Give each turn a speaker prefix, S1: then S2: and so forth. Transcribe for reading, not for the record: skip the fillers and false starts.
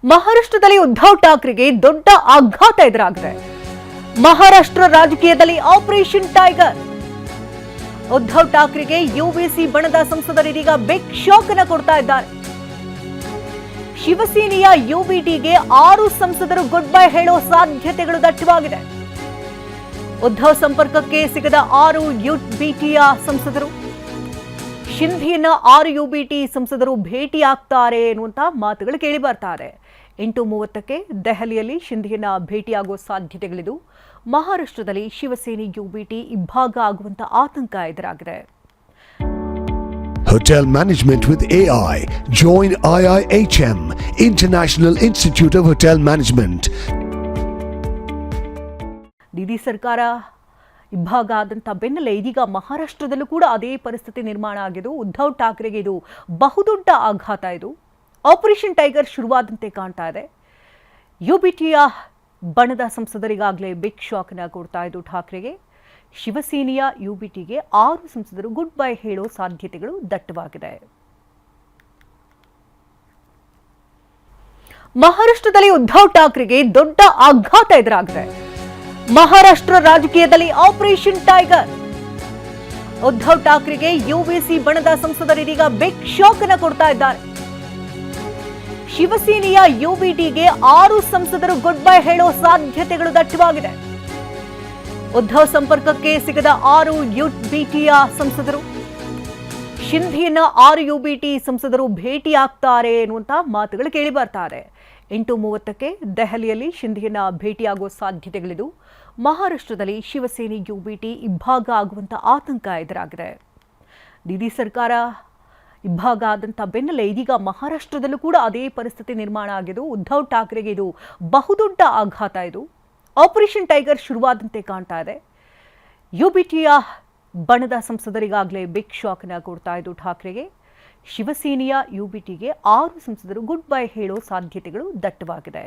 S1: ಮಹಾರಾಷ್ಟ್ರದಲ್ಲಿ ಉದ್ಧವ್ ಠಾಕ್ರೆಗೆ ದೊಡ್ಡ ಆಘಾತ ಎದುರಾಗಿದೆ. ಮಹಾರಾಷ್ಟ್ರ ರಾಜಕೀಯದಲ್ಲಿ ಆಪರೇಷನ್ ಟೈಗರ್. ಉದ್ಧವ್ ಠಾಕ್ರೆಗೆ ಯುಬಿಸಿ ಬಣದ ಸಂಸದರು ಇದೀಗ ಬಿಗ್ ಶಾಕ್ ಅನ್ನು ಕೊಡ್ತಾ ಇದ್ದಾರೆ. ಶಿವಸೇನೆಯ ಯುಬಿಟಿಗೆ 6 ಸಂಸದರು ಗುಡ್ ಬೈ ಹೇಳೋ ಸಾಧ್ಯತೆಗಳು ದಟ್ಟವಾಗಿದೆ. ಉದ್ಧವ್ ಸಂಪರ್ಕಕ್ಕೆ ಸಿಗದ 6 ಯುಬಿಟಿಯ ಸಂಸದರು, ಶಿಂಧೆಯನ್ನ 6 ಯುಬಿಟಿ ಸಂಸದರು ಭೇಟಿಯಾಗ್ತಾರೆ ಎನ್ನುವಂತ ಮಾತುಗಳು ಕೇಳಿ ಬರ್ತಾ ಇದೆ. 8:30ಕ್ಕೆ ದೆಹಲಿಯಲ್ಲಿ ಶಿಂಧೆಯನ್ನ ಭೇಟಿಯಾಗುವ ಸಾಧ್ಯತೆಗಳಿದ್ದು, ಮಹಾರಾಷ್ಟ್ರದಲ್ಲಿ ಶಿವಸೇನೆ ಯುಬಿಟಿ ಇಬ್ಬಾಗ ಆಗುವಂತ ಆತಂಕ ಎದುರಾಗಿದೆ.
S2: Hotel Management with AI. Join IIHM, International Institute of Hotel Management.
S1: Didi ಸರ್ಕಾರ ಇಬ್ಬಾಗ ಆದಂಥ ಬೆನ್ನಲ್ಲೇ ಇದೀಗ ಮಹಾರಾಷ್ಟ್ರದಲ್ಲೂ ಕೂಡ ಅದೇ ಪರಿಸ್ಥಿತಿ ನಿರ್ಮಾಣ ಆಗಿದ್ದು, ಉದ್ಧವ್ ಠಾಕ್ರೆಗೆ ಇದು ಬಹುದೊಡ್ಡ ಆಘಾತ. ಇದು ಆಪರೇಷನ್ ಟೈಗರ್ ಶುರುವಾದಂತೆ ಕಾಣ್ತಾ ಇದೆ. ಯುಬಿಟಿಯ ಬಣದ ಸಂಸದರಿಗಾಗಲೇ ಬಿಗ್ ಶಾಕ್ ಅನ್ನ ಕೊಡ್ತಾ ಇದ್ದು ಠಾಕ್ರೆಗೆ. ಶಿವಸೇನೆಯ ಯುಬಿಟಿಗೆ 6 ಸಂಸದರು ಗುಡ್ ಬೈ ಹೇಳೋ ಸಾಧ್ಯತೆಗಳು ದಟ್ಟವಾಗಿದೆ. ಮಹಾರಾಷ್ಟ್ರದಲ್ಲಿ ಉದ್ಧವ್ ಠಾಕ್ರೆಗೆ ದೊಡ್ಡ ಆಘಾತ ಎದುರಾಗಿದೆ. ಮಹಾರಾಷ್ಟ್ರ ರಾಜಕೀಯದಲ್ಲಿ ಆಪರೇಷನ್ ಟೈಗರ್. ಉದ್ಧವ್ ಠಾಕ್ರೆಗೆ ಯುಬಿಸಿ ಬಣದ ಸಂಸದರು ಇದೀಗ ಬಿಗ್ ಶಾಕ್ ಅನ್ನು ಕೊಡ್ತಾ ಇದ್ದಾರೆ. ಶಿವಸೇನೆಯ ಯುಬಿಟಿಗೆ 6 ಸಂಸದರು ಗುಡ್ ಬೈ ಹೇಳೋ ಸಾಧ್ಯತೆಗಳು ದಟ್ಟವಾಗಿದೆ. ಉದ್ಧವ್ ಸಂಪರ್ಕಕ್ಕೆ ಸಿಗದ 6 ಯುಬಿಟಿಯ ಸಂಸದರು, ಶಿಂಧೆಯನ್ನ 6 ಯುಬಿಟಿ ಸಂಸದರು ಭೇಟಿಯಾಗ್ತಾರೆ ಎನ್ನುವಂತ ಮಾತುಗಳು ಕೇಳಿ ಬರ್ತಾ ಇದೆ. 8:30ಕ್ಕೆ ದೆಹಲಿಯಲ್ಲಿ ಶಿಂಧೆಯನ್ನ ಭೇಟಿಯಾಗುವ ಸಾಧ್ಯತೆಗಳಿದ್ದು, ಮಹಾರಾಷ್ಟ್ರದಲ್ಲಿ ಶಿವಸೇನೆ ಯುಬಿಟಿ ಇಬ್ಬಾಗ ಆಗುವಂತ ಆತಂಕ ಎದುರಾಗಿದೆ. ದೀದಿ ಸರ್ಕಾರ ಇಬ್ಬಾಗ ಆದಂಥ ಬೆನ್ನಲ್ಲೇ ಇದೀಗ ಮಹಾರಾಷ್ಟ್ರದಲ್ಲೂ ಕೂಡ ಅದೇ ಪರಿಸ್ಥಿತಿ ನಿರ್ಮಾಣ ಆಗಿದ್ದು, ಉದ್ಧವ್ ಠಾಕ್ರೆಗೆ ಇದು ಬಹುದೊಡ್ಡ ಆಘಾತ. ಇದು ಆಪರೇಷನ್ ಟೈಗರ್ ಶುರುವಾದಂತೆ ಕಾಣ್ತಾ ಇದೆ. ಯುಬಿಟಿಯ ಬಣದ ಸಂಸದರಿಗಾಗಲೇ ಬಿಗ್ ಶಾಕ್ ಅನ್ನ ಕೊಡ್ತಾ ಇದ್ದು ಠಾಕ್ರೆಗೆ. ಶಿವಸೇನೆಯ ಯುಬಿಟಿಗೆ 6 ಸಂಸದರು ಗುಡ್ ಬೈ ಹೇಳೋ ಸಾಧ್ಯತೆಗಳು ದಟ್ಟವಾಗಿದೆ.